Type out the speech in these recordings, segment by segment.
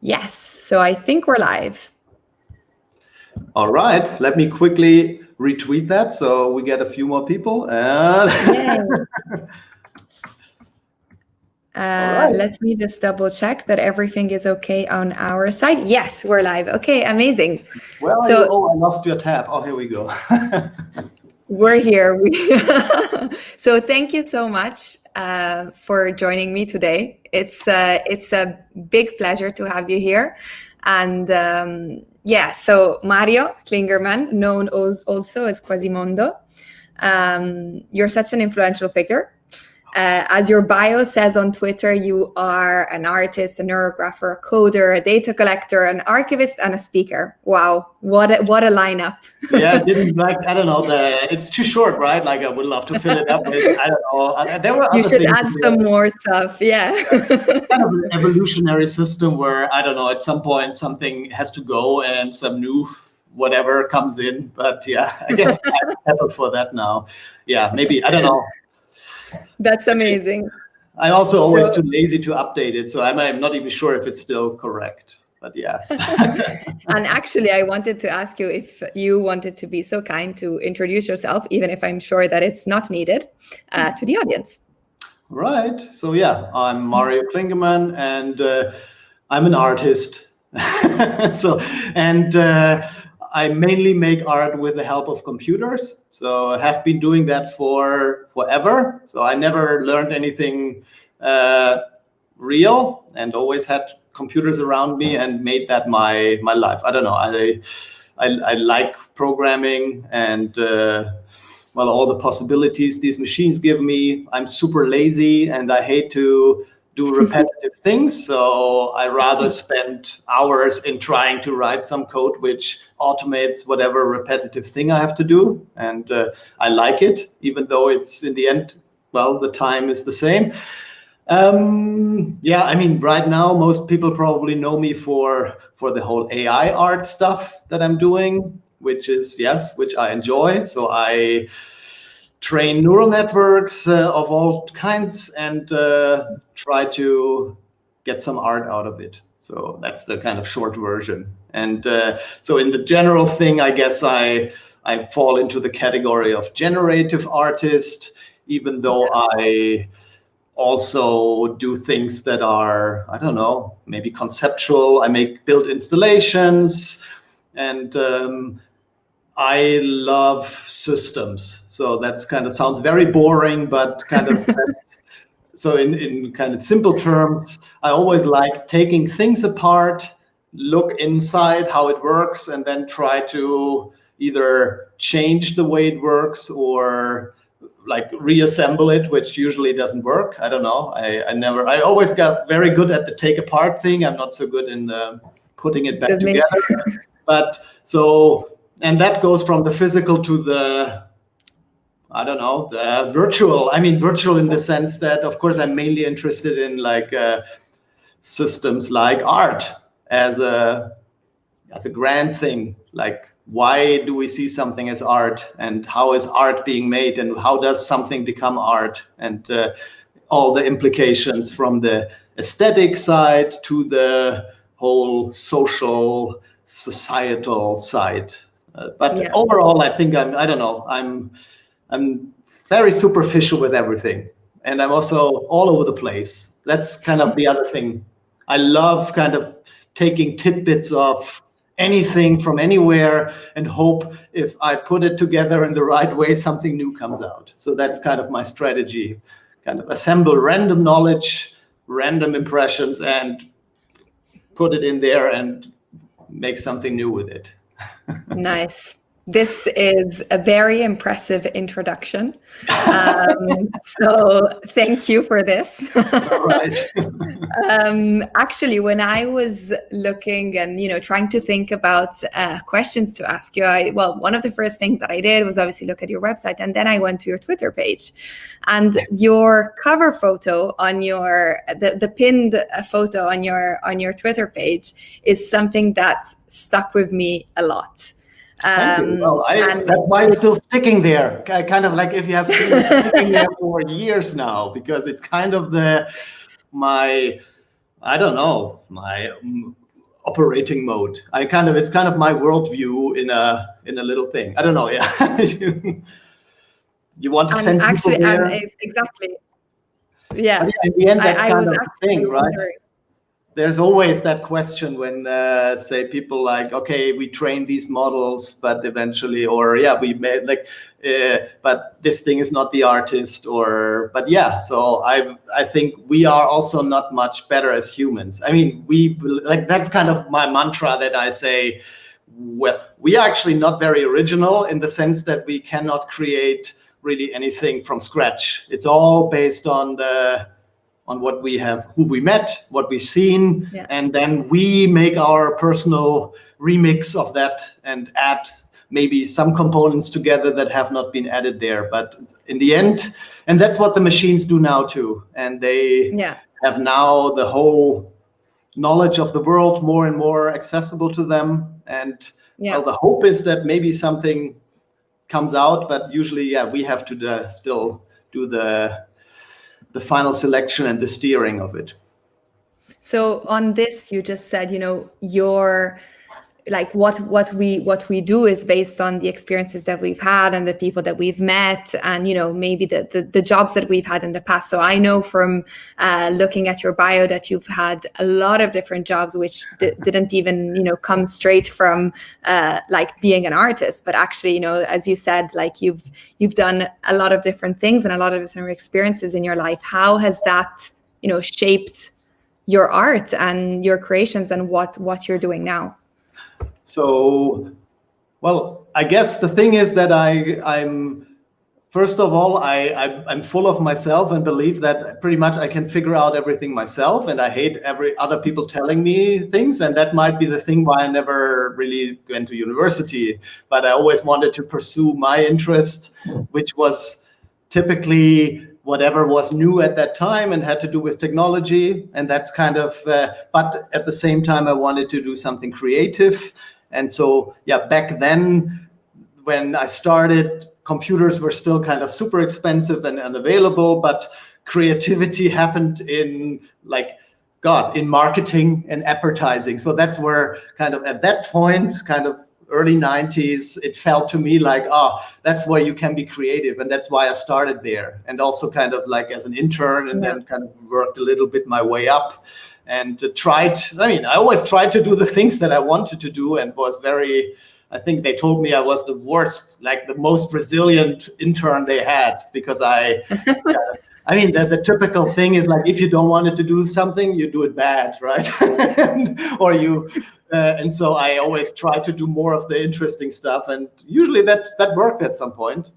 Yes, so I think we're live. All right, let me quickly retweet that so we get a few more people. Let me just double check that everything is okay on our side. Yes, we're live. Okay, amazing. Where are you? Oh, I lost your tab. Oh, here we go. We're here. So thank you so much for joining me today. It's a big pleasure to have you here. And so Mario Klingerman, known also as Quasimondo, you're such an influential figure. As your bio says on Twitter, you are an artist, a neurographer, a coder, a data collector, an archivist, and a speaker. Wow, what a lineup! Yeah, I don't know. It's too short, right? Like I would love to fill it up with, I don't know. There were you should add some more stuff. Yeah. Kind of an evolutionary system where, I don't know, at some point something has to go and some new whatever comes in. But yeah, I guess I'm settled for that now. Yeah, maybe, I don't know. That's amazing. I'm also always too lazy to update it, so I'm not even sure if it's still correct, but yes. And actually, I wanted to ask you if you wanted to be so kind to introduce yourself, even if I'm sure that it's not needed, to the audience. Right. So yeah, I'm Mario Klingerman, and I'm an artist. I mainly make art with the help of computers. So I have been doing that for forever. So I never learned anything real and always had computers around me and made that my life. I don't know. I like programming and all the possibilities these machines give me. I'm super lazy and I hate to do repetitive things, so I rather spend hours in trying to write some code which automates whatever repetitive thing I have to do, and I like it, even though it's in the end, the time is the same. I mean, right now most people probably know me for the whole AI art stuff that I'm doing, which I enjoy. So I train neural networks of all kinds and try to get some art out of it. So that's the kind of short version. And so in the general thing, I guess I fall into the category of generative artist, even though I also do things that are, I don't know, maybe conceptual. I build installations, and I love systems. So that's kind of sounds very boring, but kind of so in kind of simple terms, I always like taking things apart, look inside how it works, and then try to either change the way it works or like reassemble it, which usually doesn't work. I don't know. I always got very good at the take apart thing. I'm not so good in the putting it back together. But so, and that goes from the physical to the, I don't know, the virtual. I mean, virtual in the sense that, of course, I'm mainly interested in like systems like art as a grand thing. Like, why do we see something as art, and how is art being made, and how does something become art, and all the implications from the aesthetic side to the whole social, societal side. But overall, I think I'm very superficial with everything, and I'm also all over the place. That's kind of the other thing. I love kind of taking tidbits of anything from anywhere and hope if I put it together in the right way, something new comes out. So that's kind of my strategy, kind of assemble random knowledge, random impressions, and put it in there and make something new with it. Nice. This is a very impressive introduction. So thank you for this. All right. Actually, when I was looking and, trying to think about questions to ask you, one of the first things that I did was obviously look at your website, and then I went to your Twitter page, and your cover photo on the pinned photo on your Twitter page is something that stuck with me a lot. Thank you. That's why it's still sticking there. Kind of like if you have seen it sticking there for years now, because it's kind of my I don't know, my operating mode. It's kind of my worldview in a little thing. I don't know. Yeah. You want to And send people actually, and there. it's exactly, But yeah. yeah, in the end, that's I kind was of the actually thing, right? wondering. There's always that question when say people like, okay, we train these models, but eventually, or yeah, we made like, but this thing is not the artist, or but yeah. So I think we are also not much better as humans. I mean, we like, that's kind of my mantra that I say. Well, we are actually not very original in the sense that we cannot create really anything from scratch. It's all based on what we have, who we met, what we've seen, Yeah. and then we make our personal remix of that and add maybe some components together that have not been added there. But in the end, and that's what the machines do now too. And they have now the whole knowledge of the world more and more accessible to them. And well, the hope is that maybe something comes out, but usually, yeah, we have to still do the final selection and the steering of it. So on this, you just said, your like what we do is based on the experiences that we've had and the people that we've met, and maybe the jobs that we've had in the past. So I know from looking at your bio that you've had a lot of different jobs which didn't even come straight from like being an artist, but actually as you said, like you've done a lot of different things and a lot of different experiences in your life. How has that shaped your art and your creations and what you're doing now? So, well, I guess the thing is that I'm first of all, I'm full of myself and believe that pretty much I can figure out everything myself, and I hate every other people telling me things, and that might be the thing why I never really went to university. But I always wanted to pursue my interest, which was typically whatever was new at that time and had to do with technology, and that's kind of. But at the same time, I wanted to do something creative. And so, yeah, back then, when I started, computers were still kind of super expensive and unavailable, but creativity happened in in marketing and advertising. So that's where kind of at that point, kind of early 90s, it felt to me like, that's where you can be creative. And that's why I started there. And also kind of like as an intern, and then kind of worked a little bit my way up. And I always tried to do the things that I wanted to do, and was I think they told me I was the worst, like the most resilient intern they had, because the typical thing is like, if you don't want it to do something, you do it bad, right? And so I always try to do more of the interesting stuff, and usually that worked at some point.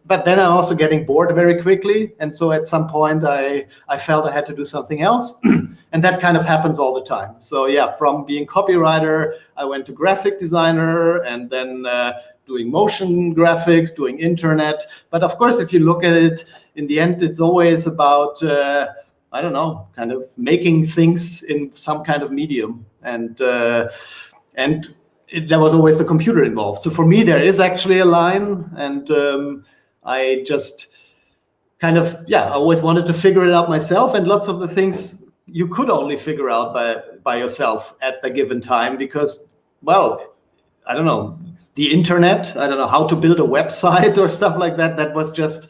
But then I'm also getting bored very quickly, and so at some point I felt I had to do something else, and that kind of happens all the time. So yeah, from being copywriter, I went to graphic designer, and then doing motion graphics, doing internet. But of course, if you look at it, in the end, it's always about I don't know, kind of making things in some kind of medium, and there was always the computer involved. So for me, there is actually a line, and I just kind of, I always wanted to figure it out myself. And lots of the things you could only figure out by yourself at the given time, because, well, I don't know, the internet, I don't know how to build a website or stuff like that. That was just,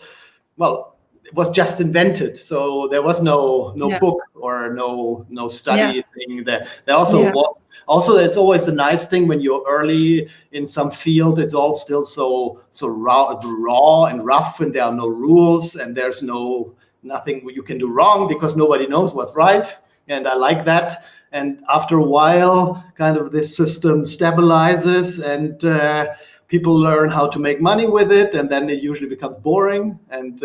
it was just invented. So there was no book or no study thing there. There also was. Also, it's always a nice thing when you're early in some field. It's all still so raw and rough, and there are no rules, and there's nothing you can do wrong because nobody knows what's right. And I like that. And after a while, kind of this system stabilizes, and people learn how to make money with it, and then it usually becomes boring and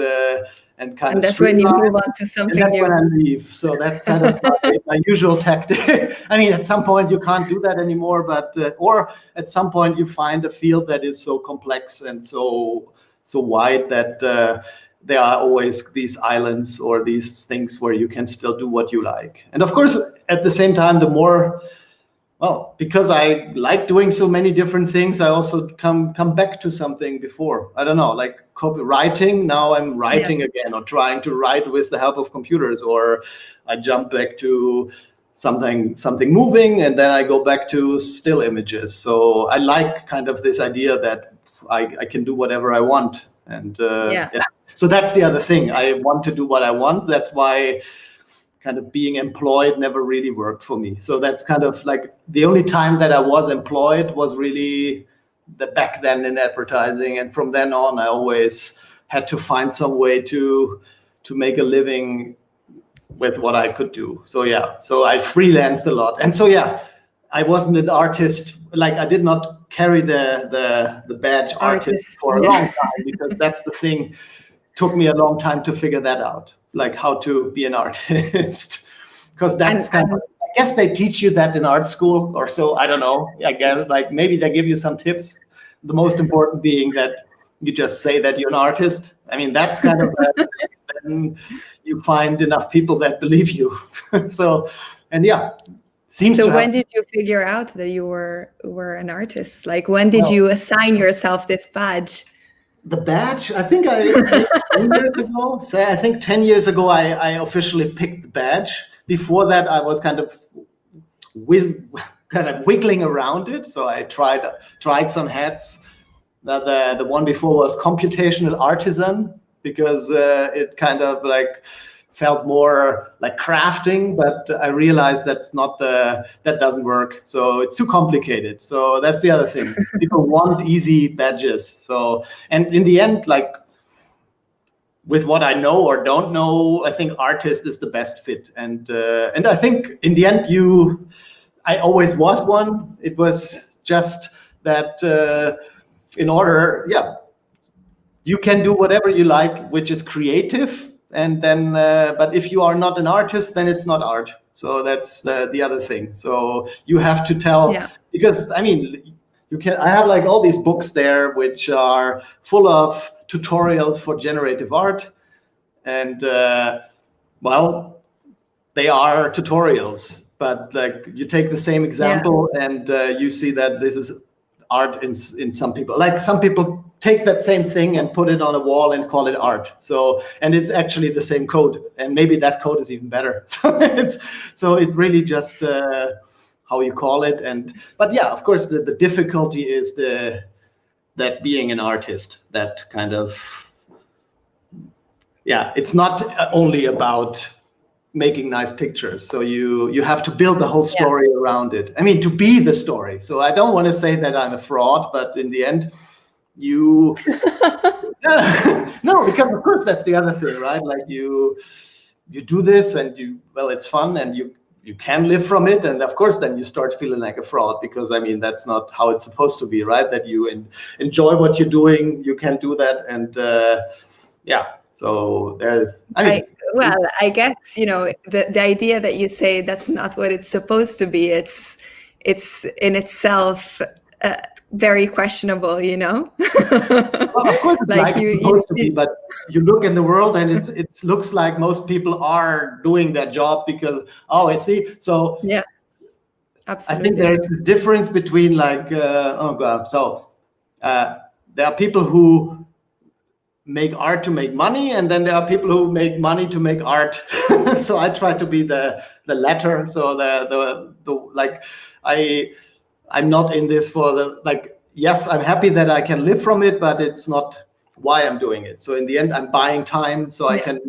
that's when you move on to something new. And that's when I leave. So that's kind of my usual tactic. I mean, at some point you can't do that anymore, but or at some point you find a field that is so complex and so wide that there are always these islands or these things where you can still do what you like. And of course, at the same time, the more well, because I like doing so many different things, I also come back to something before. I don't know, like copywriting. Now I'm writing again, or trying to write with the help of computers, or I jump back to something moving, and then I go back to still images. So I like kind of this idea that I can do whatever I want. And so that's the other thing. I want to do what I want. That's why kind of being employed never really worked for me. So that's kind of like the only time that I was employed was really back then in advertising. And from then on, I always had to find some way to make a living with what I could do. So so I freelanced a lot. And so I wasn't an artist. Like I did not carry the badge artist for a long time, because that's the thing. Took me a long time to figure that out, like how to be an artist. Because that's kind of, I guess they teach you that in art school or so. I don't know. I guess like maybe they give you some tips. The most important being that you just say that you're an artist. I mean, that's kind of then you find enough people that believe you. So when did you figure out that you were an artist? Like, when did you assign yourself this badge? The badge, I think 10 years ago. So I think 10 years ago, I officially picked the badge. Before that, I was kind of wiggling around it. So I tried some hats. The one before was computational artisan, because it kind of like felt more like crafting, but I realized that's not that doesn't work. So it's too complicated. So that's the other thing. People want easy badges. So, and in the end, like with what I know or don't know, I think artist is the best fit. And I think in the end, I always was one. It was just that in order, you can do whatever you like, which is creative. And then, but if you are not an artist, then it's not art. So that's the other thing. So you have to tell, because I mean, I have like all these books there, which are full of tutorials for generative art. And well, they are tutorials, but like you take the same example and you see that this is art in some people. Like some people take that same thing and put it on a wall and call it art. So, and it's actually the same code, and maybe that code is even better. So it's really just how you call it. But of course, the difficulty is that being an artist, that kind of, it's not only about making nice pictures. So you have to build the whole story around it. I mean, to be the story. So I don't want to say that I'm a fraud, but in the end, no, because of course that's the other thing, right? Like you do this and it's fun and you can live from it, and of course then you start feeling like a fraud, because I mean that's not how it's supposed to be, right? That you enjoy what you're doing, you can do that, and so there. I guess the idea that you say that's not what it's supposed to be. It's in itself very questionable, Well, of course, it's supposed to be, but you look in the world and it looks like most people are doing that job because I see. So absolutely. I think there's this difference between like So there are people who make art to make money, and then there are people who make money to make art. So I try to be the latter. So the like I'm not in this for the like. Yes, I'm happy that I can live from it, but it's not why I'm doing it. So in the end, I'm buying time so I can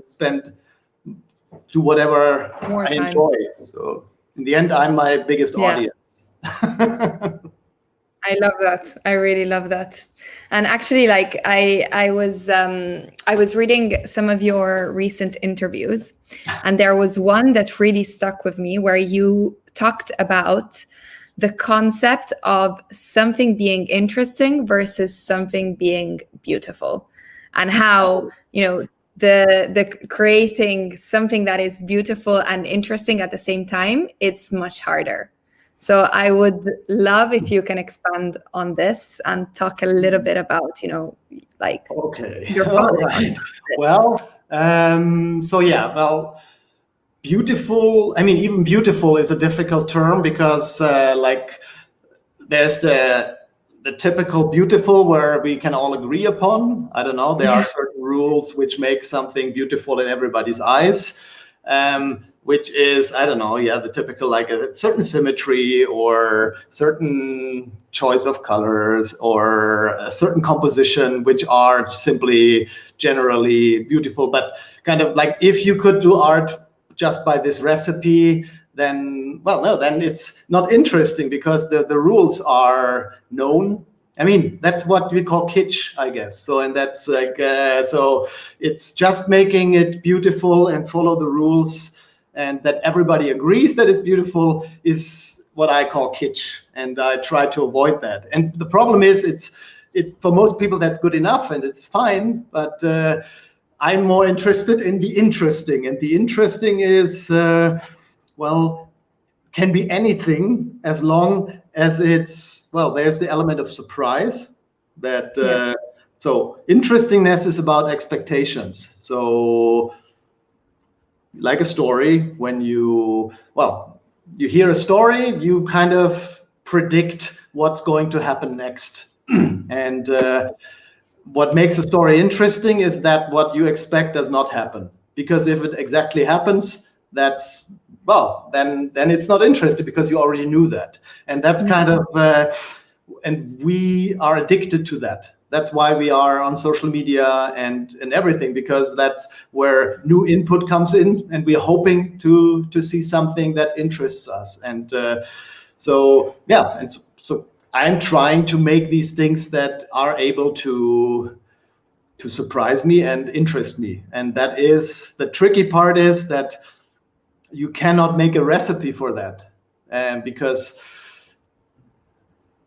do whatever I enjoy. So in the end, I'm my biggest audience. I love that. I really love that. And actually, like I was reading some of your recent interviews, and there was one that really stuck with me where you talked about the concept of something being interesting versus something being beautiful, and how the creating something that is beautiful and interesting at the same time, it's much harder. So I would love if you can expand on this and talk a little bit about, like your All right. Well, beautiful. I mean, even beautiful is a difficult term because like there's the typical beautiful where we can all agree upon. I don't know. There are certain rules which make something beautiful in everybody's eyes, which is, I don't know, the typical, like a certain symmetry or certain choice of colors or a certain composition, which are simply generally beautiful. But kind of like if you could do art just by this recipe, then, well, no, then it's not interesting because the rules are known. I mean, that's what we call kitsch, I guess. So, and that's like, so it's just making it beautiful and follow the rules, and that everybody agrees that it's beautiful is what I call kitsch. And I try to avoid that. And the problem is it's for most people that's good enough and it's fine, but I'm more interested in the interesting, and the interesting is, well, can be anything as long as it's, well, there's the element of surprise that, so interestingness is about expectations. So like a story, when you hear a story, you kind of predict what's going to happen next. And what makes a story interesting is that what you expect does not happen. Because if it exactly happens, that's, well, then it's not interesting because you already knew that. And that's kind of, and we are addicted to that. That's why we are on social media and everything, because that's where new input comes in, and we are hoping to see something that interests us. And so I'm trying to make these things that are able to surprise me and interest me. And that is, the tricky part is that you cannot make a recipe for that, because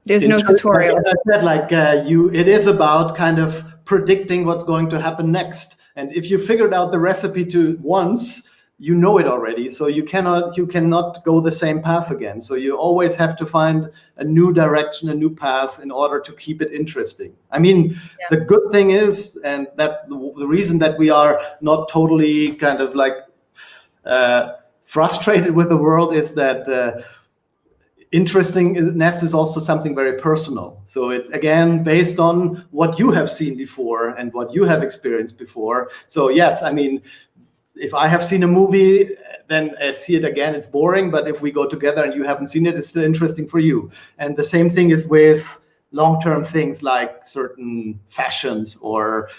there's no tutorial. As I said, like it is about kind of predicting what's going to happen next. And if you figured out the recipe to once, you know it already. So you cannot go the same path again. So you always have to find a new direction, a new path in order to keep it interesting. I mean, the good thing is, and that the reason that we are not totally kind of like frustrated with the world is that interestingness is also something very personal. So it's, again, based on what you have seen before and what you have experienced before. So yes, I mean, if I have seen a movie, then I see it again, it's boring. But if we go together and you haven't seen it, it's still interesting for you. And the same thing is with long-term things like certain fashions or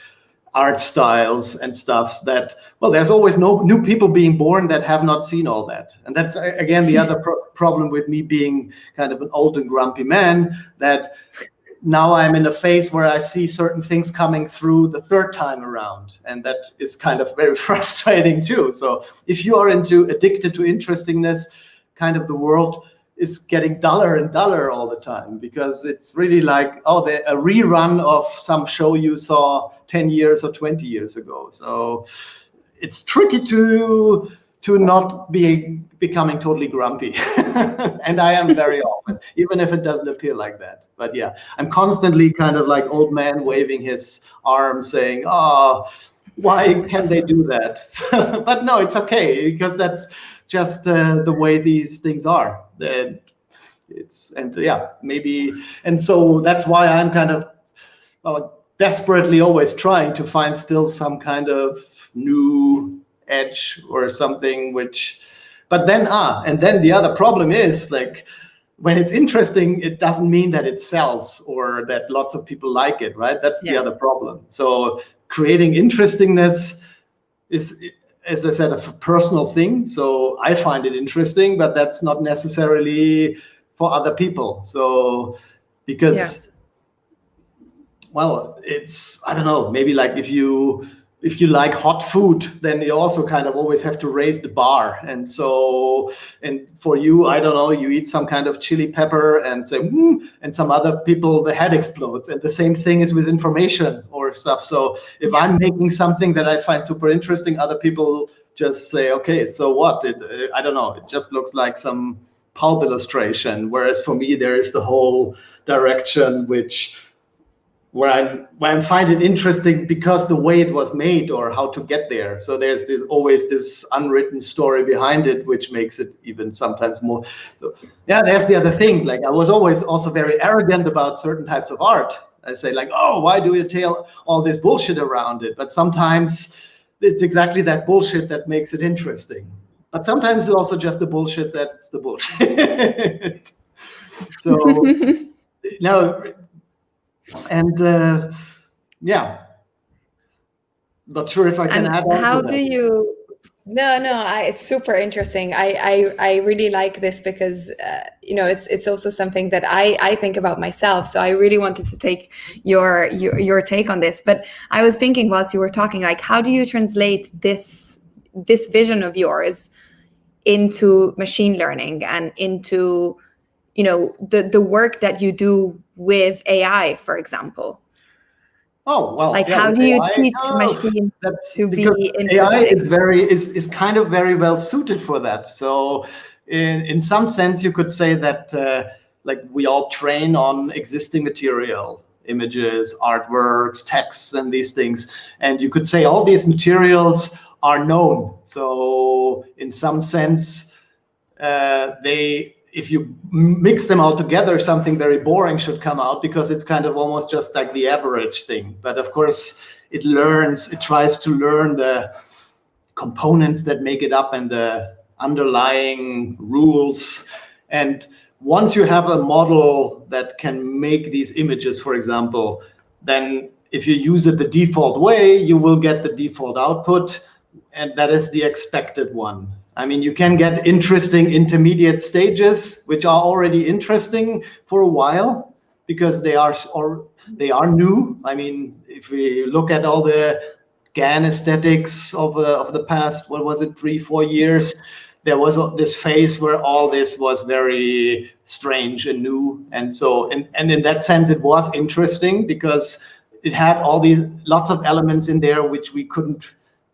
art styles and stuff that, well, there's always new people being born that have not seen all that. And that's, again, the other problem with me being kind of an old and grumpy man, that now I'm in a phase where I see certain things coming through the third time around. And that is kind of very frustrating too. So if you are addicted to interestingness, kind of the world is getting duller and duller all the time, because it's really like, a rerun of some show you saw 10 years or 20 years ago. So it's tricky to not be becoming totally grumpy. And I am very often, even if it doesn't appear like that. But yeah, I'm constantly kind of like old man waving his arm saying, why can they do that? But no, it's okay, because that's just the way these things are. And so that's why I'm kind of desperately always trying to find still some kind of new edge or something but then and then the other problem is, like, when it's interesting, it doesn't mean that it sells or that lots of people like it, right? That's the other problem. So creating interestingness is, as I said, a personal thing. So I find it interesting, but that's not necessarily for other people. So because, well, it's, I don't know, maybe like if you like hot food, then you also kind of always have to raise the bar. And so, and for you, I don't know, you eat some kind of chili pepper and say, and some other people, the head explodes. And the same thing is with information or stuff. So if I'm making something that I find super interesting, other people just say, okay, so what? I don't know, it just looks like some pulp illustration. Whereas for me, there is the whole direction, which where I find it interesting because the way it was made or how to get there. So there's always this unwritten story behind it, which makes it even sometimes more. So yeah, there's the other thing. Like I was always also very arrogant about certain types of art. I say like, oh, why do you tell all this bullshit around it? But sometimes it's exactly that bullshit that makes it interesting. But sometimes it's also just the bullshit that's the bullshit. So no. And yeah, not sure if I can And add on how to do that. you? No, no, it's super interesting. I really like this because it's also something that I think about myself. So I really wanted to take your take on this. But I was thinking whilst you were talking, like, how do you translate this vision of yours into machine learning and into the work that you do with AI, for example? Oh well, Like, yeah, how with do you AI, teach machines that's to because be AI is interesting? is kind of very well suited for that. So in some sense, you could say that like we all train on existing material, images, artworks, texts, and these things, and you could say all these materials are known. So in some sense, if you mix them all together, something very boring should come out because it's kind of almost just like the average thing. But of course, it tries to learn the components that make it up and the underlying rules. And once you have a model that can make these images, for example, then if you use it the default way, you will get the default output, and that is the expected one. I mean, you can get interesting intermediate stages, which are already interesting for a while because they are new. I mean, if we look at all the GAN aesthetics of the past, what was it, 3-4 years, there was this phase where all this was very strange and new, and so and in that sense, it was interesting because it had all these lots of elements in there which we couldn't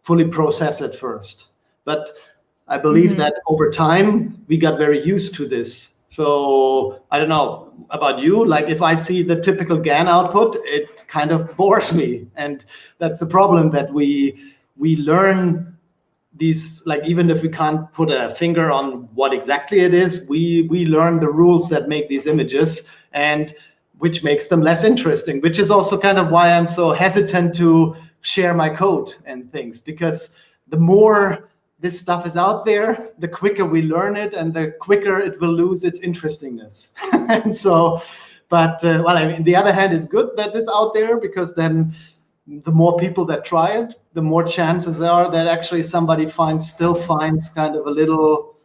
fully process at first. But I believe that over time we got very used to this. So I don't know about you, like if I see the typical GAN output, it kind of bores me. And that's the problem, that we learn these, like even if we can't put a finger on what exactly it is, we learn the rules that make these images, and which makes them less interesting, which is also kind of why I'm so hesitant to share my code and things, because the more this stuff is out there, the quicker we learn it and the quicker it will lose its interestingness. And so, but well, I mean, on the other hand, it's good that it's out there, because then the more people that try it, the more chances are that actually somebody still finds kind of a little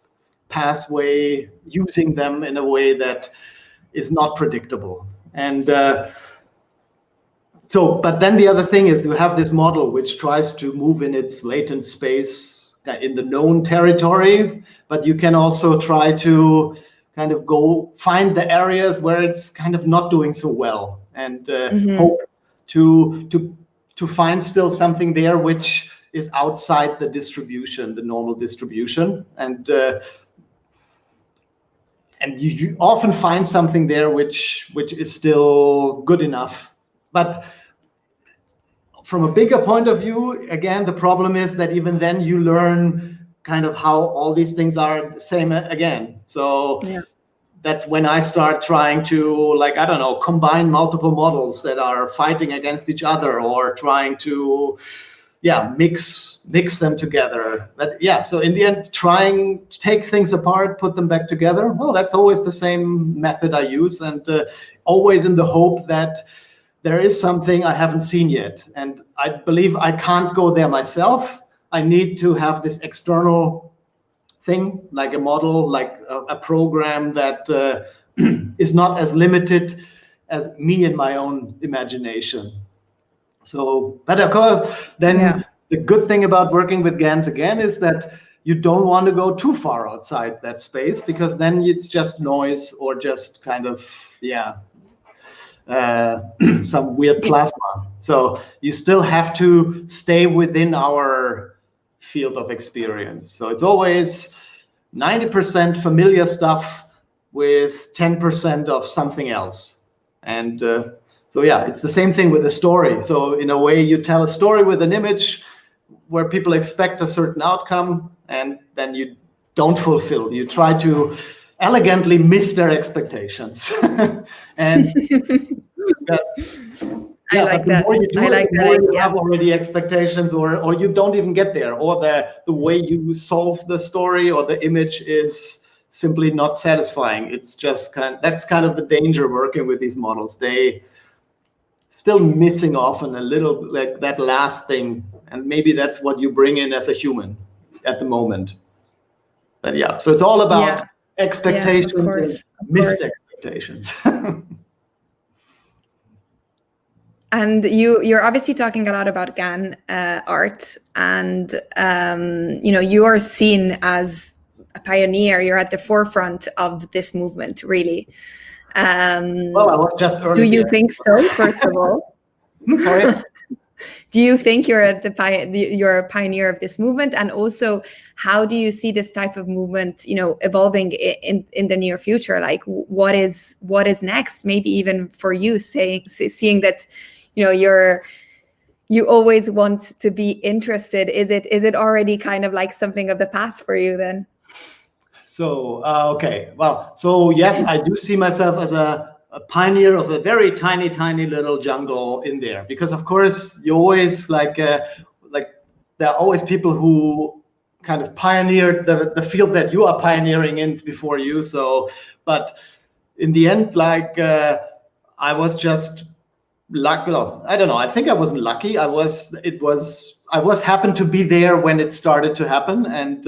pathway using them in a way that is not predictable. And but then the other thing is, you have this model which tries to move in its latent space in the known territory, but you can also try to kind of go find the areas where it's kind of not doing so well, and hope to find still something there which is outside the distribution, the normal distribution, and you often find something there which is still good enough. But from a bigger point of view, again, the problem is that even then you learn kind of how all these things are the same again. So yeah, that's when I start trying to, like, I don't know, combine multiple models that are fighting against each other, or trying to, yeah, mix them together. But yeah, so in the end, trying to take things apart, put them back together. Well, that's always the same method I use, and always in the hope that there is something I haven't seen yet. And I believe I can't go there myself. I need to have this external thing, like a model, like a program that is not as limited as me and my own imagination. So, but of course, then the good thing about working with GANs again is that you don't want to go too far outside that space, because then it's just noise, or just kind of, some weird plasma. So you still have to stay within our field of experience. So it's always 90% familiar stuff with 10% of something else. And So yeah, it's the same thing with a story. So in a way, you tell a story with an image where people expect a certain outcome, and then you don't fulfill. You try to elegantly miss their expectations. And I yeah, like but the that. more you do I it, like the that more you idea. have already expectations, or you don't even get there, or the way you solve the story or the image is simply not satisfying. It's just that's kind of the danger working with these models. They still missing often a little, like that last thing, and maybe that's what you bring in as a human at the moment. But yeah, so it's all about expectations of course, and missed expectations. And you're obviously talking a lot about GAN art, and you are seen as a pioneer. You're at the forefront of this movement, really. Well, I was just early. Do you think so? First of all, sorry. Do you think you're you're a pioneer of this movement? And also, how do you see this type of movement, evolving in the near future? Like, what is next? Maybe even for you, seeing that, you always want to be interested. Is it already kind of like something of the past for you then? So okay, well, so yes, I do see myself as a pioneer of a very tiny little jungle in there, because of course you always like there are always people who kind of pioneered the field that you are pioneering in before you. So, but in the end, like I was just lucky. Well, I don't know. I think I wasn't lucky. I was happened to be there when it started to happen, and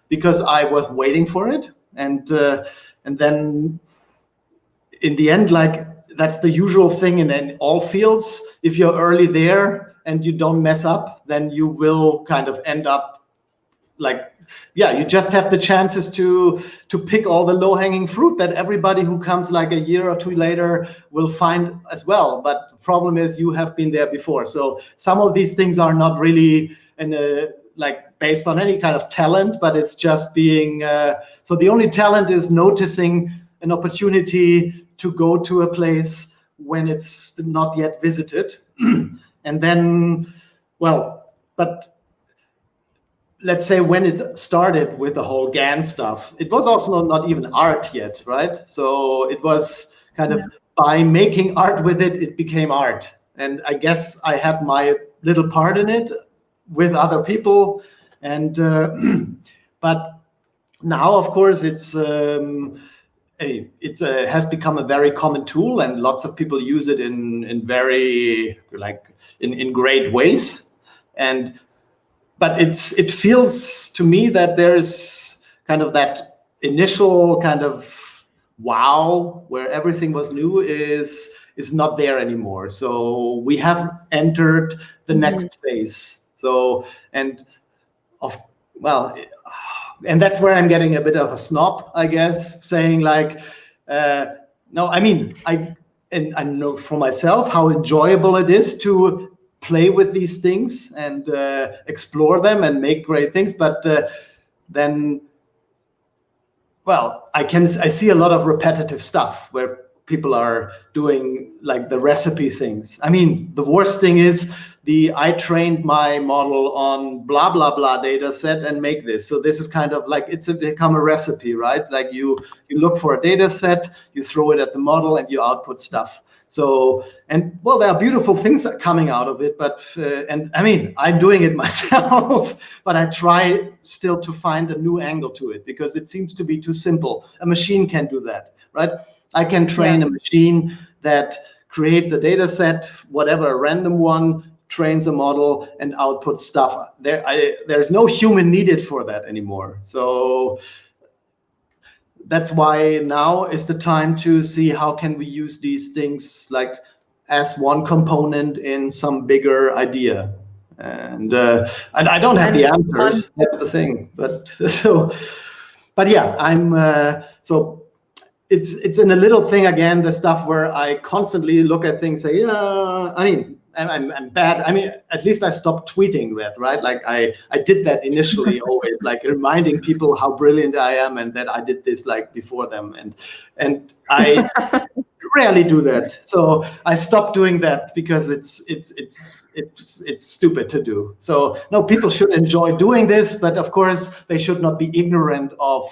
because I was waiting for it, and then in the end, like that's the usual thing in all fields. If you're early there and you don't mess up, then you will kind of end up like, yeah, you just have the chances to pick all the low-hanging fruit that everybody who comes like a year or two later will find as well. But the problem is you have been there before. So some of these things are not really like based on any kind of talent, but it's just being so the only talent is noticing an opportunity to go to a place when it's not yet visited. And then, well, but let's say when it started with the whole GAN stuff, it was also not even art yet, right? So it was kind of by making art with it, it became art. And I guess I had my little part in it with other people. And but now, of course, it has become a very common tool, and lots of people use it in very like in great ways. But it feels to me that there's kind of that initial kind of wow, where everything was new, is not there anymore. So we have entered the next phase. So and that's where I'm getting a bit of a snob, I guess, saying like, no, I mean, I know for myself how enjoyable it is to play with these things and explore them and make great things. But then, well, I see a lot of repetitive stuff where people are doing like the recipe things. I mean, the worst thing is I trained my model on blah, blah, blah data set and make this. So this is kind of like, it's become a recipe, right? Like you look for a data set, you throw it at the model and you output stuff. So, and well, there are beautiful things coming out of it, but, and I mean, I'm doing it myself, but I try still to find a new angle to it because it seems to be too simple. A machine can do that, right? I can train a machine that creates a data set, whatever, a random one, trains a model and outputs stuff. There's no human needed for that anymore. So that's why now is the time to see how can we use these things like as one component in some bigger idea. And I don't have the answers. That's the thing. But yeah, I'm so. It's in a little thing again, the stuff where I constantly look at things, say, yeah, I mean, I'm bad. I mean, at least I stopped tweeting that, right? Like I did that initially, always like reminding people how brilliant I am and that I did this like before them. And I rarely do that. So I stopped doing that because it's stupid to do. So no, people should enjoy doing this, but of course they should not be ignorant of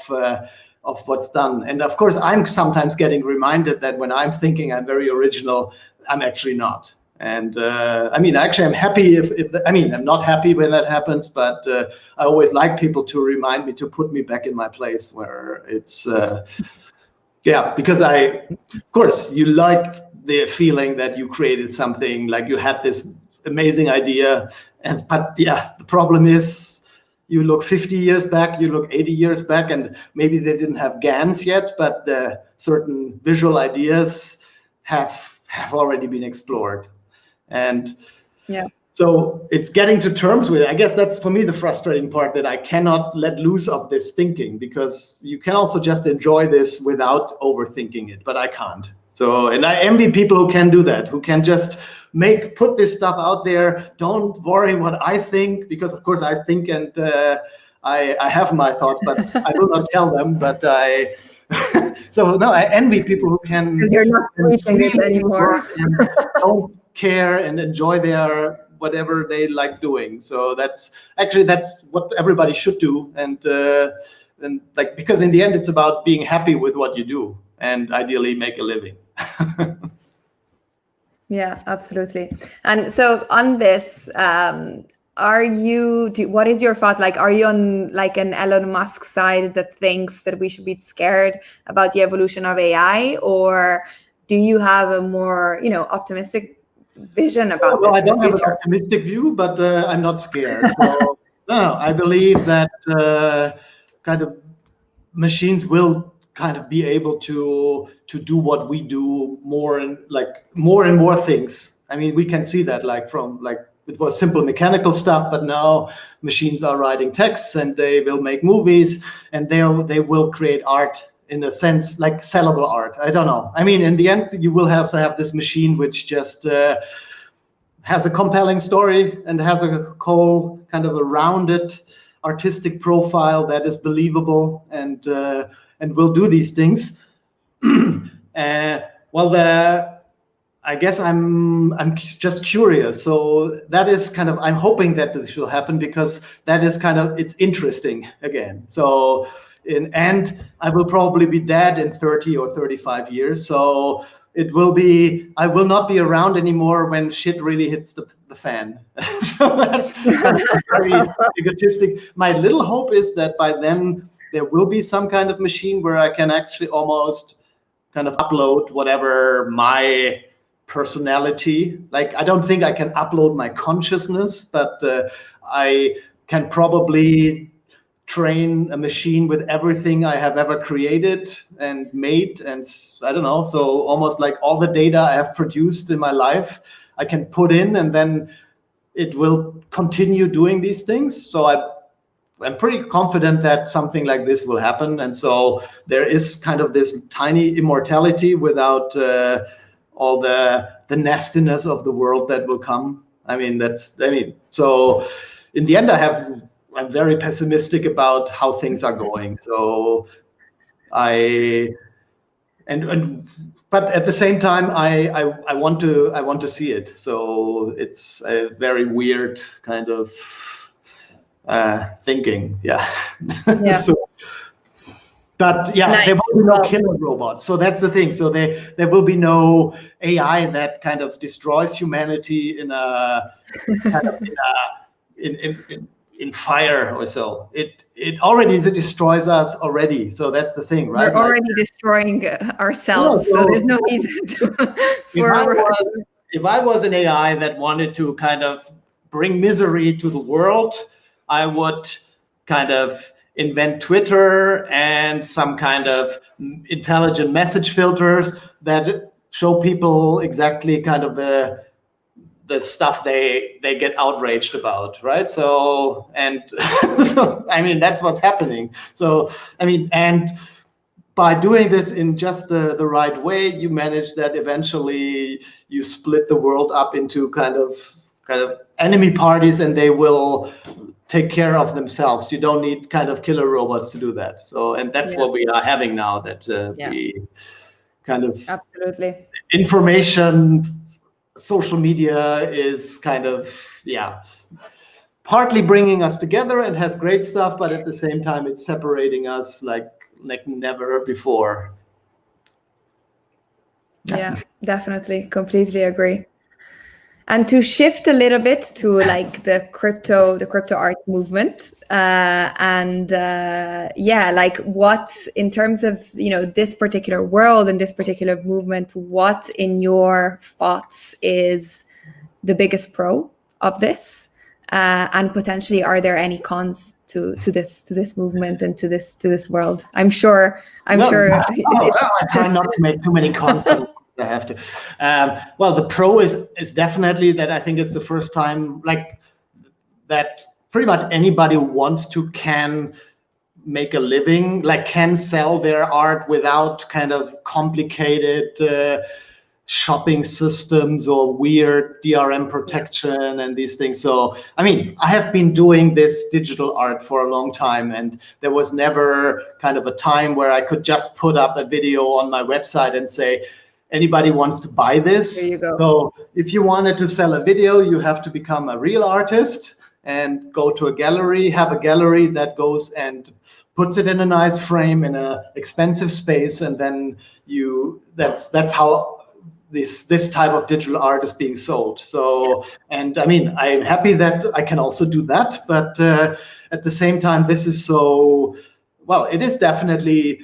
what's done. And of course, I'm sometimes getting reminded that when I'm thinking I'm very original, I'm actually not. And actually, I'm happy I'm not happy when that happens, but I always like people to remind me, to put me back in my place where it's, because of course, you like the feeling that you created something, like you had this amazing idea, but the problem is you look 50 years back, you look 80 years back, and maybe they didn't have GANs yet, but the certain visual ideas have already been explored. And so it's getting to terms with it. I guess that's for me the frustrating part, that I cannot let loose of this thinking, because you can also just enjoy this without overthinking it, but I can't. So, and I envy people who can do that, who can just put this stuff out there. Don't worry what I think, because of course I think, and I have my thoughts, but I will not tell them. But so no, I envy people who can. Because you're not tweeting it anymore. And don't care and enjoy their whatever they like doing. So that's what everybody should do, and like, because in the end it's about being happy with what you do and ideally make a living. Yeah, absolutely. And so on this, what is your thought? Like, are you on like an Elon Musk side that thinks that we should be scared about the evolution of AI, or do you have a more, optimistic vision about this? I don't have an optimistic view, but I'm not scared. So, no, I believe that kind of machines will kind of be able to do what we do more and more things. I mean, we can see that from it was simple mechanical stuff, but now machines are writing texts and they will make movies, and they will create art, in a sense, like sellable art. I don't know. I mean, in the end, you will also have this machine which just has a compelling story and has a whole kind of a rounded artistic profile that is believable, and will do these things. I guess I'm just curious. So that is kind of, I'm hoping that this will happen, because that is kind of, it's interesting again. So and I will probably be dead in 30 or 35 years. So I will not be around anymore when shit really hits the fan. So that's kind of very egotistic. My little hope is that by then there will be some kind of machine where I can actually almost kind of upload whatever my personality, like, I don't think I can upload my consciousness, but I can probably train a machine with everything I have ever created and made, and I don't know, so almost like all the data I have produced in my life I can put in, and then it will continue doing these things. So I'm pretty confident that something like this will happen, and so there is kind of this tiny immortality without all the nastiness of the world that will come. So in the end, I'm very pessimistic about how things are going. So but at the same time, I want to see it. So it's a very weird kind of thinking. Yeah. But nice. There will be no killer robots. So that's the thing. So there will be no AI that kind of destroys humanity in a kind of in fire or so. It already destroys us already. So that's the thing, right? We're already destroying ourselves. So there's no need if I was an AI that wanted to kind of bring misery to the world, I would kind of invent Twitter and some kind of intelligent message filters that show people exactly kind of the stuff they get outraged about, right? So, and so, I mean, that's what's happening. So, I mean, and by doing this in just the right way, you manage that eventually you split the world up into kind of enemy parties, and they will take care of themselves. You don't need kind of killer robots to do that. So, and that's what we are having now, that we kind of Absolutely. information. Social media is kind of, partly bringing us together and has great stuff, but at the same time, it's separating us like never before. Yeah, definitely. Completely agree. And to shift a little bit to like the crypto art movement, like what in terms of this particular world and this particular movement, what in your thoughts is the biggest pro of this, and potentially are there any cons to this movement and to this world? I'm sure. I try not to make too many cons. I have to. Well, the pro is definitely that I think it's the first time like that pretty much anybody who wants to can make a living, like can sell their art without kind of complicated shopping systems or weird DRM protection and these things. So, I mean, I have been doing this digital art for a long time, and there was never kind of a time where I could just put up a video on my website and say, anybody wants to buy this. There you go. So if you wanted to sell a video, you have to become a real artist and go to a gallery, have a gallery that goes and puts it in a nice frame in an expensive space, and then that's how this type of digital art is being sold. So, and I mean, I'm happy that I can also do that, but at the same time, this is it is definitely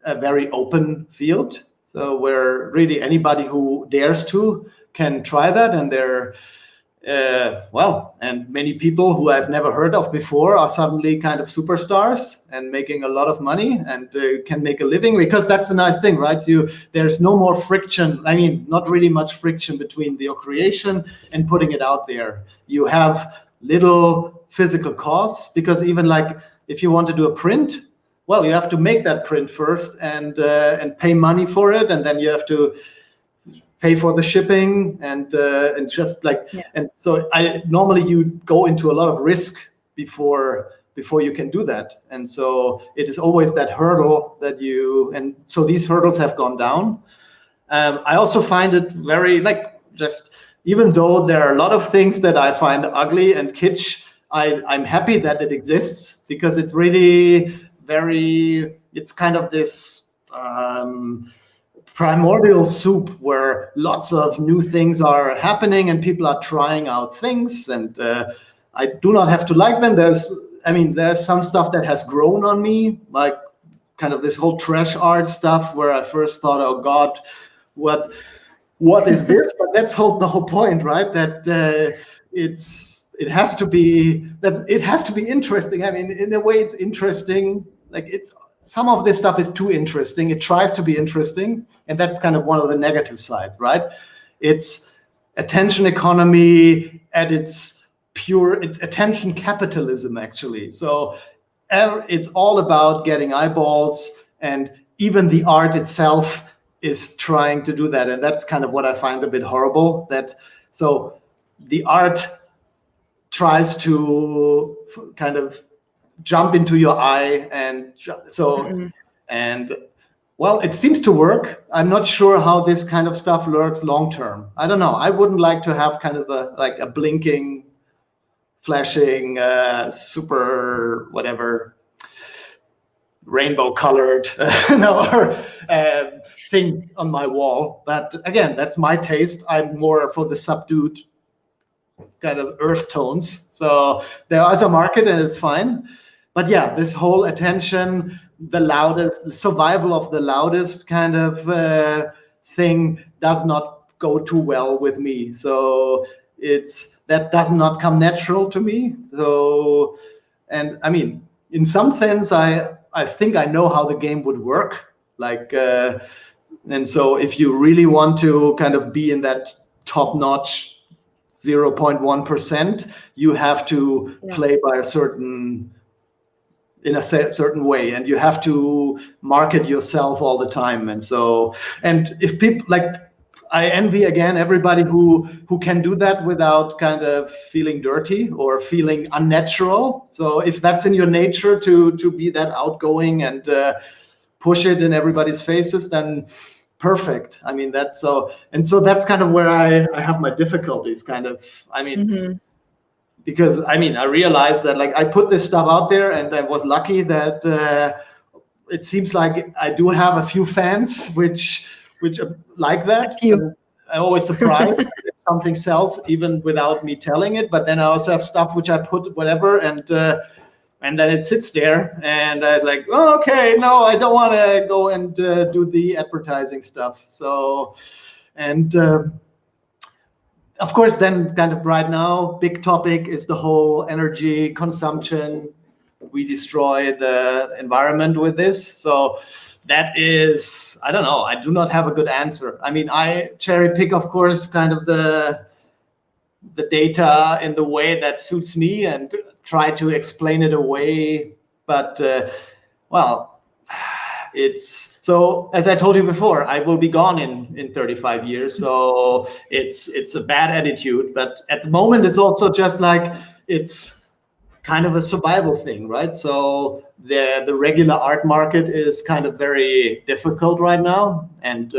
a very open field. So where really anybody who dares to can try that, and and many people who I've never heard of before are suddenly kind of superstars and making a lot of money and can make a living, because that's the nice thing, right? There's no more friction. I mean, not really much friction between your creation and putting it out there. You have little physical costs, because even like if you want to do a print, well, you have to make that print first and pay money for it, and then you have to pay for the shipping and just like and so normally you go into a lot of risk before you can do that, and so it is always that hurdle and so these hurdles have gone down. I also find it very just even though there are a lot of things that I find ugly and kitsch, I'm happy that it exists, because it's really it's kind of this primordial soup where lots of new things are happening and people are trying out things, and I do not have to like them. There's some stuff that has grown on me, like kind of this whole trash art stuff where I first thought, oh God, what is this? But that's the whole point, right? That it has to be interesting. I mean, in a way it's interesting. Like some of this stuff is too interesting. It tries to be interesting, and that's kind of one of the negative sides, right? It's attention economy at it's attention capitalism, actually. So it's all about getting eyeballs, and even the art itself is trying to do that. And that's kind of what I find a bit horrible, so the art tries to kind of jump into your eye, and it seems to work. I'm not sure how this kind of stuff works long term. I don't know. I wouldn't like to have kind of a blinking, flashing, super whatever, rainbow colored thing on my wall. But again, that's my taste. I'm more for the subdued kind of earth tones. So there is a market, and it's fine. But yeah, this whole attention, the loudest, survival of the loudest kind of thing does not go too well with me. So that does not come natural to me. So, and I mean, in some sense, I think I know how the game would work. And so if you really want to kind of be in that top-notch 0.1%, you have to play by in a certain way, and you have to market yourself all the time. And if people I envy again everybody who can do that without kind of feeling dirty or feeling unnatural. So if that's in your nature to be that outgoing and push it in everybody's faces, then perfect. I mean, that's so, and so that's kind of where I have my difficulties kind of, I mean, because I mean, I realized that like I put this stuff out there and I was lucky that it seems like I do have a few fans which like that. A few. I'm always surprised if something sells even without me telling it. But then I also have stuff which I put whatever and then it sits there and I like, oh, okay, no, I don't want to go and do the advertising stuff. So, and of course, then kind of right now, big topic is the whole energy consumption. We destroy the environment with this. So that is, I don't know, I do not have a good answer. I mean, I cherry pick, of course, kind of the data in the way that suits me and try to explain it away. But, well, it's, so as I told you before, I will be gone in 35 years. So it's a bad attitude. But at the moment, it's also just like, it's kind of a survival thing, right? So the regular art market is kind of very difficult right now. And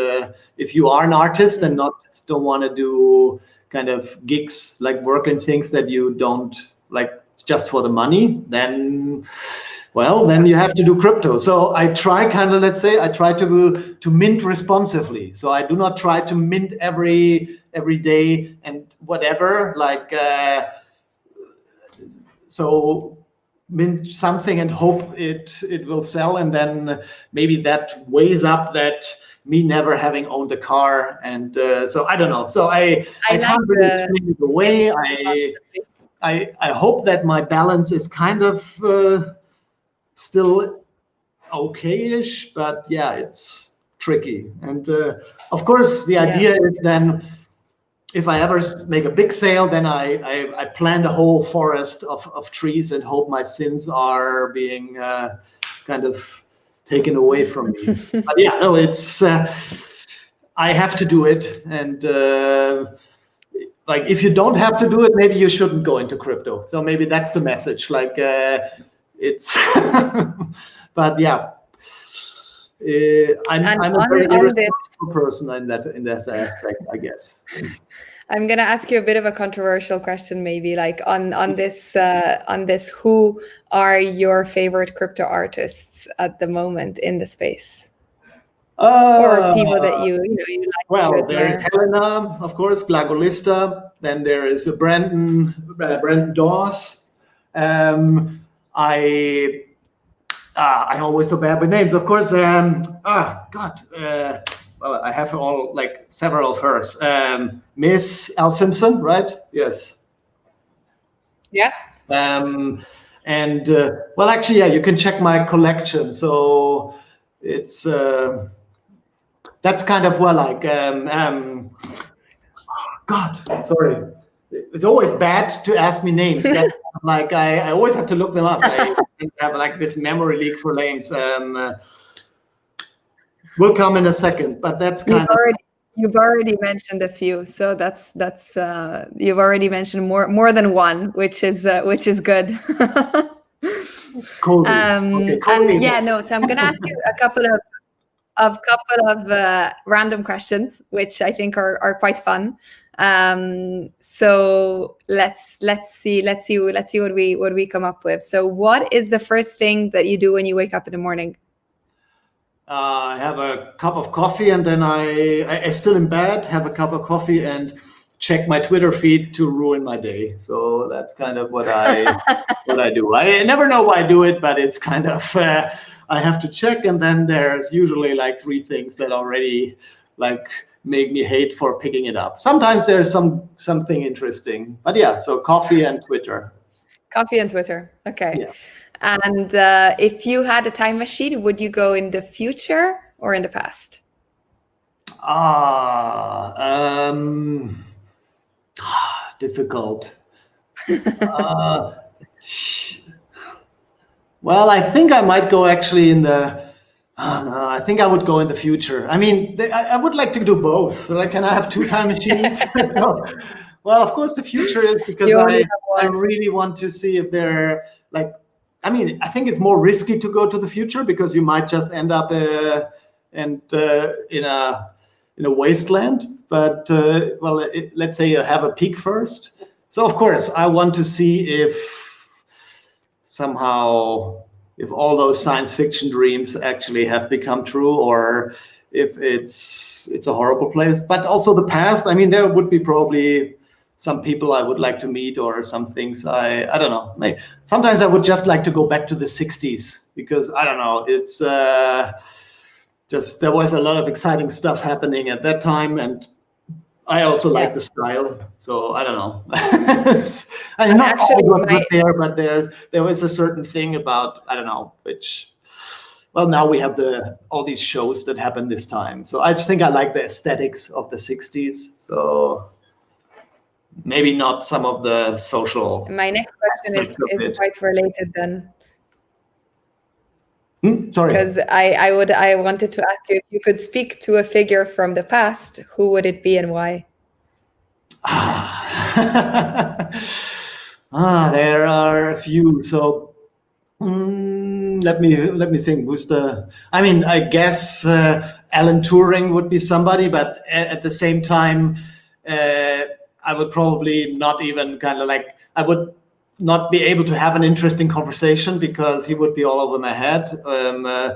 if you are an artist and don't want to do kind of gigs, like work and things that you don't like just for the money, then, well, then you have to do crypto. So I try kind of, let's say, I try to mint responsively. So I do not try to mint every day and whatever, like, so mint something and hope it will sell, and then maybe that weighs up that me never having owned a car, and so I don't know. So I can't really explain it away. I hope that my balance is kind of still okay-ish, but yeah, it's tricky. And of course, the idea is then, if I ever make a big sale, then I plant a whole forest of trees and hope my sins are being kind of taken away from me. But yeah, no, it's I have to do it, and like if you don't have to do it, maybe you shouldn't go into crypto. So maybe that's the message. Like it's, but yeah. I'm a very irresponsible person in that aspect, I guess. I'm going to ask you a bit of a controversial question, maybe, like on this. Who are your favorite crypto artists at the moment in the space, or people that you like? Well, there is Helena, of course, Glagolista. Then there is Brandon Dawes. I'm always so bad with names. Of course, well, I have all like several of hers. Miss L. Simpson, right? Yes. Yeah. And well, actually, yeah, you can check my collection. So it's that's kind of well, like God, sorry. It's always bad to ask me names. That's like I always have to look them up. I have like this memory leak for names. Will come in a second, but that's kind of. You've already mentioned a few, so that's you've already mentioned more than one, which is good. Cool. Okay, and yeah, no. So I'm gonna ask you a couple of random questions, which I think are quite fun. So let's see what we come up with. So what is the first thing that you do when you wake up in the morning? I have a cup of coffee, and then I still in bed, have a cup of coffee and check my Twitter feed to ruin my day. So that's kind of what I do. I never know why I do it, but it's kind of I have to check, and then there's usually like 3 things that already like make me hate for picking it up. Sometimes there's something interesting, but yeah. So coffee and Twitter. Coffee and Twitter. Okay. Yeah. And if you had a time machine, would you go in the future or in the past? Difficult. Well, I think I might go actually in the. No, I think I would go in the future. I mean, I would like to do both. So like, can I have 2 time machines? So, well, of course, the future is because I really want to see if they're like. I mean, I think it's more risky to go to the future because you might just end up and in a wasteland. But let's say you have a peak first. So of course, I want to see if somehow, if all those science fiction dreams actually have become true, or if it's a horrible place. But also the past. I mean, there would be probably some people I would like to meet, or some things I don't know. Maybe sometimes I would just like to go back to the 60s, because I don't know, it's just there was a lot of exciting stuff happening at that time, and I also like the style. So I don't know. I mean, not all was good there, but there was a certain thing about, I don't know, which, well, now we have all these shows that happen this time. So I just think I like the aesthetics of the 60s. So maybe not some of the social. My next question is quite related then. Sorry. Because I wanted to ask you, if you could speak to a figure from the past, who would it be and why? There are a few. So let me think. Who's the? I mean, I guess Alan Turing would be somebody, but at the same time, I would probably not even I would not be able to have an interesting conversation, because he would be all over my head. No.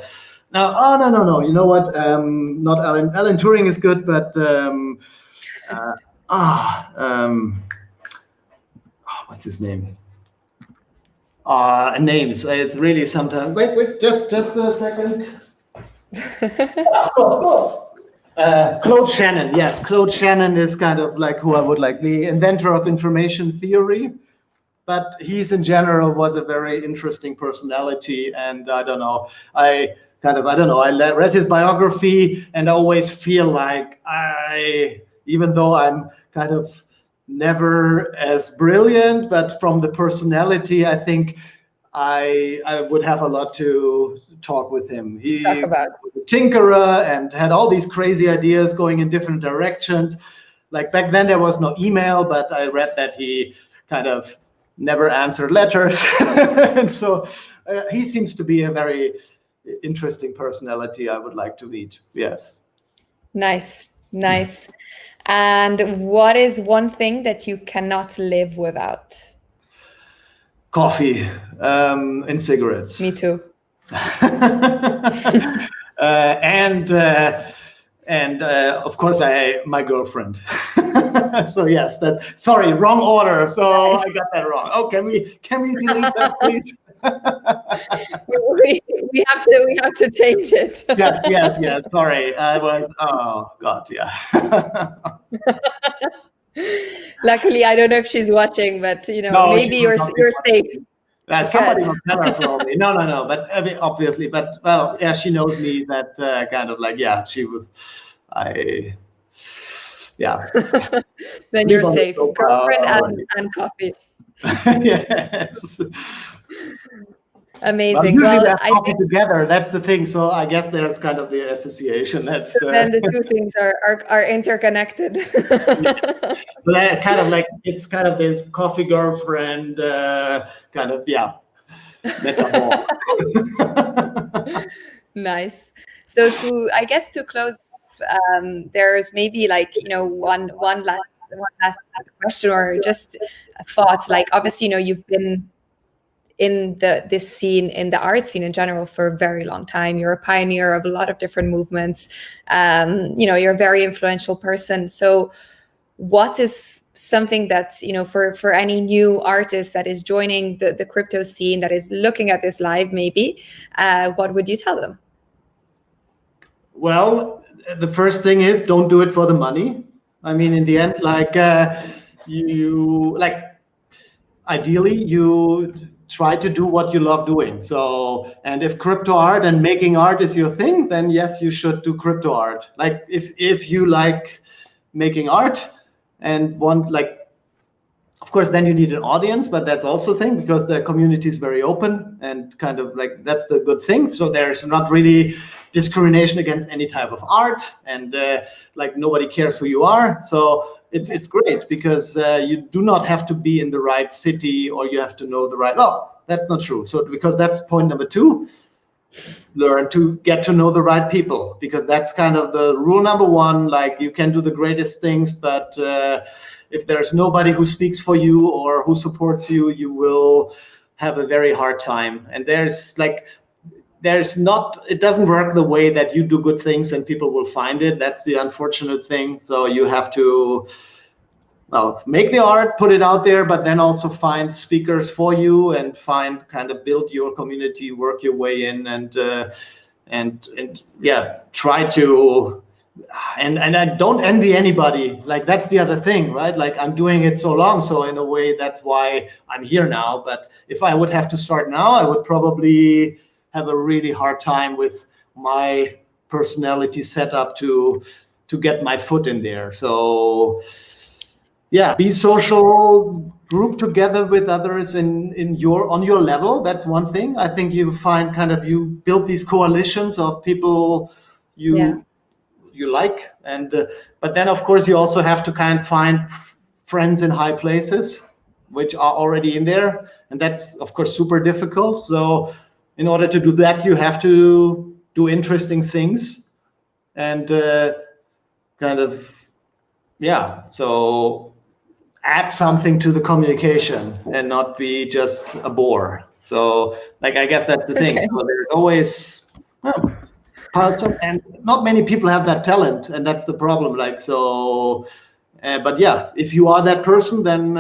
You know what? Not Alan. Alan Turing is good, but what's his name? Names. It's really sometimes. Wait, just a second. Claude Shannon. Yes, Claude Shannon is kind of like who I would like, the inventor of information theory. But he's in general was a very interesting personality, and I don't know. I read his biography, and I always feel like even though I'm kind of never as brilliant, but from the personality, I think I would have a lot to talk with him. He was a tinkerer and had all these crazy ideas going in different directions. Like back then there was no email, but I read that he kind of never answered letters. And so he seems to be a very interesting personality I would like to meet. Yes. Nice. And what is one thing that you cannot live without? Coffee and cigarettes. Me too. And of course my girlfriend. So yes, sorry, wrong order. So I got that wrong. Oh, can we delete that, please? we have to change it. Yes. Sorry, oh God, yeah. Luckily, I don't know if she's watching, but maybe you're safe. Somebody will tell her probably. No. But I mean, obviously, but well, yeah, she knows me. That kind of like, yeah, she would. Yeah. Then you're safe. Girlfriend and coffee. Yes. Amazing. Well, I think together. That's the thing. So I guess there's kind of the association. That's then the two things are interconnected. Yeah. So that kind of like, it's kind of this coffee girlfriend kind of, yeah, metaphor. Nice. So to close off, there's maybe like one last question, or just thoughts. Like obviously you've been in this scene, in the art scene in general, for a very long time. You're a pioneer of a lot of different movements. You're a very influential person. So what is something that, for any new artist that is joining the crypto scene, that is looking at this live maybe, what would you tell them? Well, the first thing is, don't do it for the money. I mean, in the end, ideally you try to do what you love doing. So, and if crypto art and making art is your thing, then yes, you should do crypto art. Like if you like making art and want, of course, then you need an audience, but that's also a thing, because the community is very open and kind of like, that's the good thing. So there's not really discrimination against any type of art, and nobody cares who you are. So it's great, because you do not have to be in the right city, or you have to know the right. No, that's not true. So because that's point number 2. learn to get to know the right people, because that's kind of the rule number one. Like, you can do the greatest things, but if there's nobody who speaks for you or who supports you, you will have a very hard time. And it doesn't work the way that you do good things and people will find it. That's the unfortunate thing. So you have to, well, make the art, put it out there, but then also find speakers for you and build your community, work your way in, and try to, and I don't envy anybody. Like, that's the other thing, right? Like, I'm doing it so long, so in a way that's why I'm here now. But if I would have to start now, I would probably have a really hard time with my personality set up to get my foot in there. So yeah, be social, group together with others on your level. That's one thing. I think you find you build these coalitions of people you like, and but then of course you also have to find friends in high places which are already in there, and that's of course super difficult. So in order to do that, you have to do interesting things and so add something to the communication and not be just a bore. So I guess that's the thing. So there's always and not many people have that talent, and that's the problem. But yeah, if you are that person, then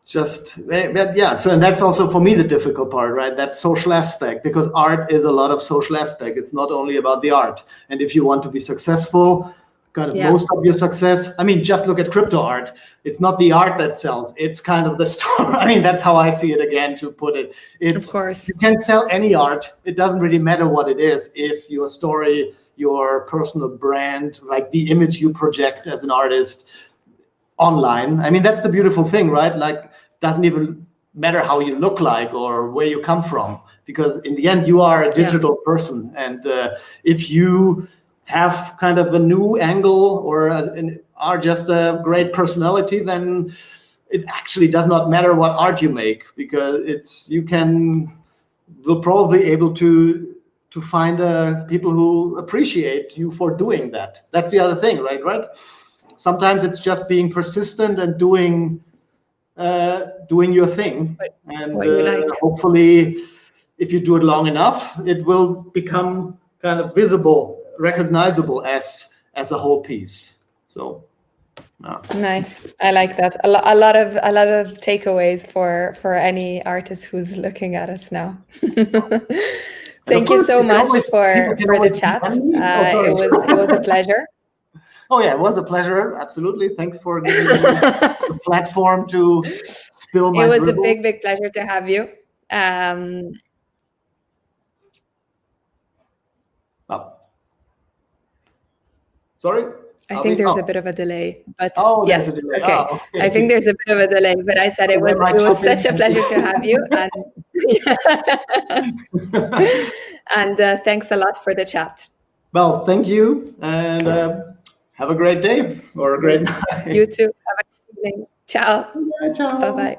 so, and that's also for me the difficult part, right? That social aspect, because art is a lot of social aspect. It's not only about the art. And if you want to be successful, most of your success, just look at Cryptoart. It's not the art that sells, it's the story. That's how I see it, again, to put it. Of course, you can sell any art. It doesn't really matter what it is if your story, your personal brand, like the image you project as an artist online. That's the beautiful thing, right? Doesn't even matter how you look like or where you come from, because in the end you are a digital person. And if you have a new angle or are just a great personality, then it actually does not matter what art you make, because will probably able to find people who appreciate you for doing that. That's the other thing, right? Sometimes it's just being persistent and doing your thing, and hopefully if you do it long enough, it will become visible, recognizable as a whole piece. So nice. I like that. A lot of takeaways for any artist who's looking at us now. Thank you so much for the chat. It was a pleasure. Oh yeah, it was a pleasure. Absolutely. Thanks for giving me the platform to spill my It was dribble. a big pleasure to have you. Sorry? I think there's a bit of a delay, but yes. There's a delay. Okay. Okay. I think there's a bit of a delay, but I said it was such a pleasure to have you, and thanks a lot for the chat. Well, thank you, and have a great day or a great night. You too. Have a good evening. Ciao. Ciao. Bye-bye.